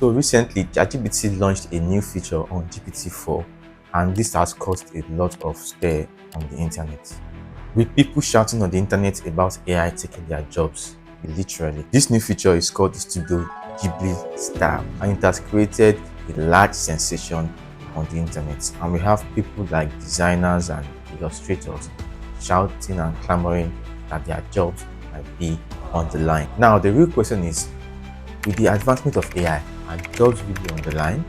So recently, ChatGPT launched a new feature on GPT-4, and this has caused a lot of stir on the internet, with people shouting on the internet about AI taking their jobs. Literally, this new feature is called the Studio Ghibli style, and it has created a large sensation on the internet. And we have people like designers and illustrators shouting and clamoring that their jobs might be on the line. Now, the real question is, with the advancement of AI, are jobs really on the line?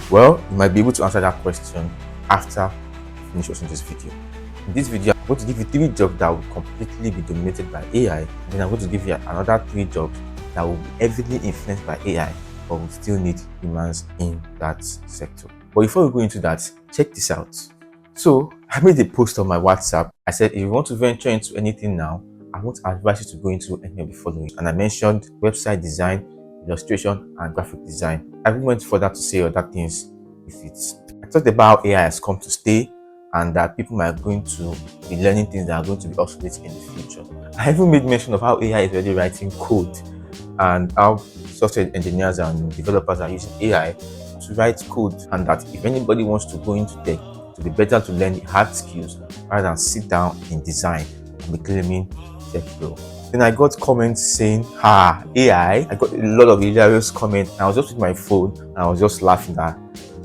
Well, you might be able to answer that question after you finish watching this video. In this video, I'm going to give you 3 jobs that will completely be dominated by AI, and then I'm going to give you another 3 jobs that will be heavily influenced by AI, but will still need humans in that sector. But before we go into that, check this out. So, I made a post on my WhatsApp. I said, if you want to venture into anything now, I won't advise you to go into any of the following. And I mentioned website design, illustration, and graphic design. I even went further to say other things with it. I talked about how AI has come to stay, and that people are going to be learning things that are going to be obsolete in the future. I even made mention of how AI is already writing code, and how software engineers and developers are using AI to write code, and that if anybody wants to go into tech, it will be better to learn the hard skills rather than sit down in design and be claiming tech bro. Then I got comments saying, AI. I got a lot of hilarious comments. I was just with my phone and I was just laughing that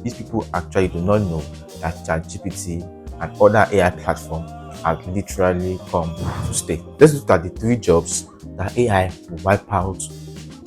these people actually do not know that ChatGPT and other AI platforms have literally come to stay. Let's look at the 3 jobs that AI will wipe out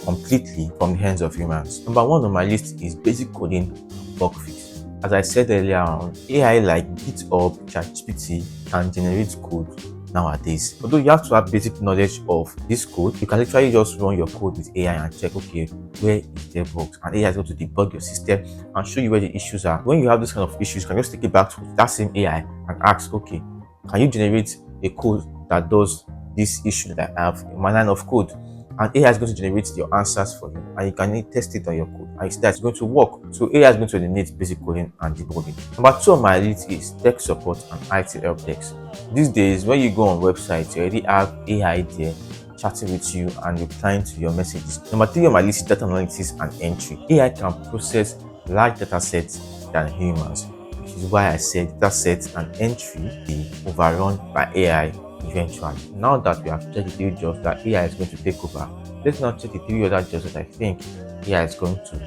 completely from the hands of humans. Number 1 on my list is basic coding and bug fix. As I said earlier on, AI like GitHub, ChatGPT can generate code nowadays. Although you have to have basic knowledge of this code, you can literally just run your code with AI and check, okay, where is there bugs, and AI is going to debug your system and show you where the issues are. When you have this kind of issues, you can just take it back to that same AI and ask, okay, can you generate a code that does this issue that I have in my line of code? And AI is going to generate your answers for you, and you can test it on your code, and it's going to work. So AI is going to eliminate basic coding and debugging. Number 2 on my list is tech support and IT help desk. These days, when you go on websites, you already have AI there chatting with you and replying to your messages. Number 3 on my list is data analysis and entry. AI can process large data sets than humans, which is why I said data sets and entry be overrun by AI eventually. Now that we have checked the 3 jobs that AI is going to take over, let's now check the 3 other jobs that I think AI is going to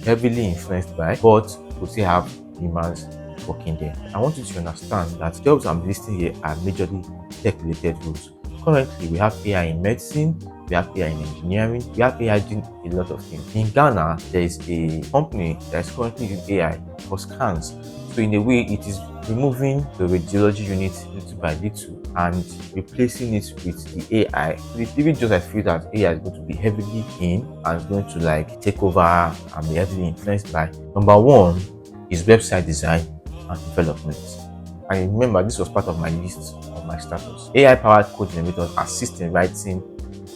heavily influenced by, but we still have humans working there. I want you to understand that jobs I'm listing here are majorly tech-related roles. Currently, we have AI in medicine, we have AI in engineering, we have AI doing a lot of things. In Ghana, there is a company that is currently using AI for scans. So in a way, it is removing the radiology unit little by little and replacing it with the AI. So the 3 jobs I feel that AI is going to be heavily in and is going to like take over and be heavily influenced by. Number 1 is website design and development. And remember, this was part of my list of my status. AI-powered code generators assist in writing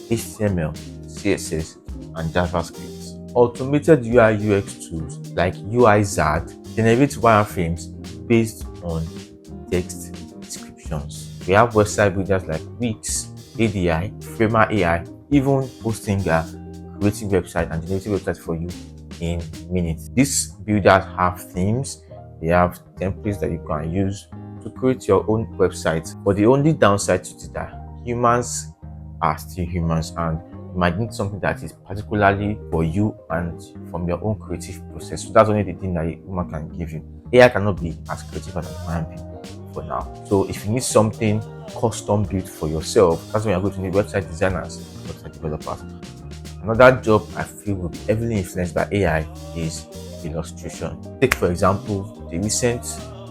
HTML, CSS, and JavaScript. Automated UI UX tools like UIZard generate wireframes based on text descriptions. We have website builders like Wix, ADI, Framer AI, even Hostinger creating website and generating websites for you in minutes. These builders have themes, they have templates that you can use to create your own website. But the only downside to it is that humans are still humans, and you might need something that is particularly for you and from your own creative process. So that's only the thing that a human can give you. AI cannot be as creative as a human being for now. So if you need something custom built for yourself, that's when you're going to need website designers, website developers. Another job I feel will be heavily influenced by AI is illustration. Take for example the recent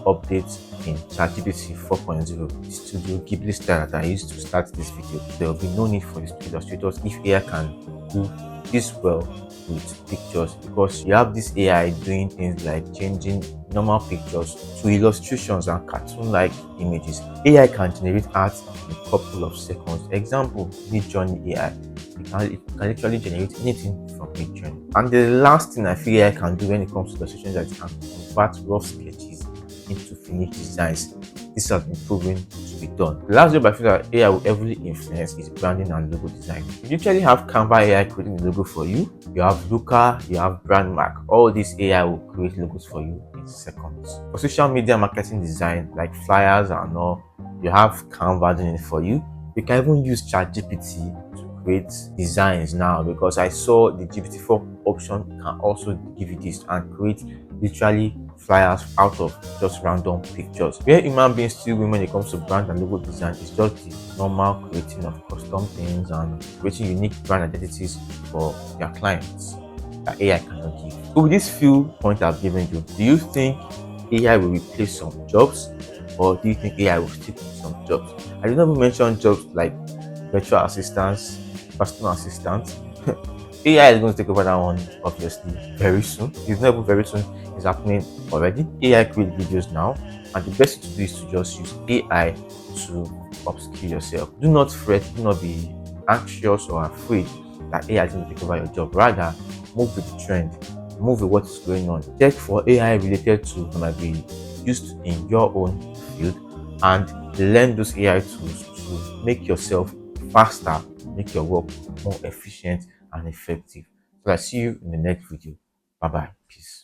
update in ChatGPT 4.0, the Studio Ghibli style that I used to start this video. There will be no need for illustrators if AI can do this well with pictures, because you have this AI doing things like changing normal pictures to illustrations and cartoon-like images. AI can generate art in a couple of seconds. Example, Midjourney AI. It can literally generate anything from Midjourney. And the last thing I feel AI can do when it comes to illustration is that it can convert rough sketches into finished designs. This has been proven to to be done. The last job I feel that AI will heavily influence is branding and logo design. You usually have Canva AI creating the logo for you. You have Looker, you have Brandmark. All these AI will create logos for you in seconds. For social media marketing design, like flyers and all, you have Canva doing it for you. You can even use ChatGPT to create designs now, because I saw the GPT-4 option can also give you this and create literally flyers out of just random pictures. Where human beings still win when it comes to brand and logo design is just the normal creating of custom things and creating unique brand identities for their clients that AI cannot give. So with these few points I've given you, do you think AI will replace some jobs, or do you think AI will stick with some jobs? I did not even mention jobs like virtual assistants, personal assistants. AI is going to take over that one, obviously, very soon. It's not even very soon, it's happening already. AI create videos now, and the best thing to do is to just use AI to upskill yourself. Do not fret, do not be anxious or afraid that AI is going to take over your job. Rather, move with the trend, move with what is going on. Check for AI related tools that might be used in your own field and learn those AI tools to make yourself faster, make your work more efficient and effective. So I see you in the next video. Bye bye. Peace.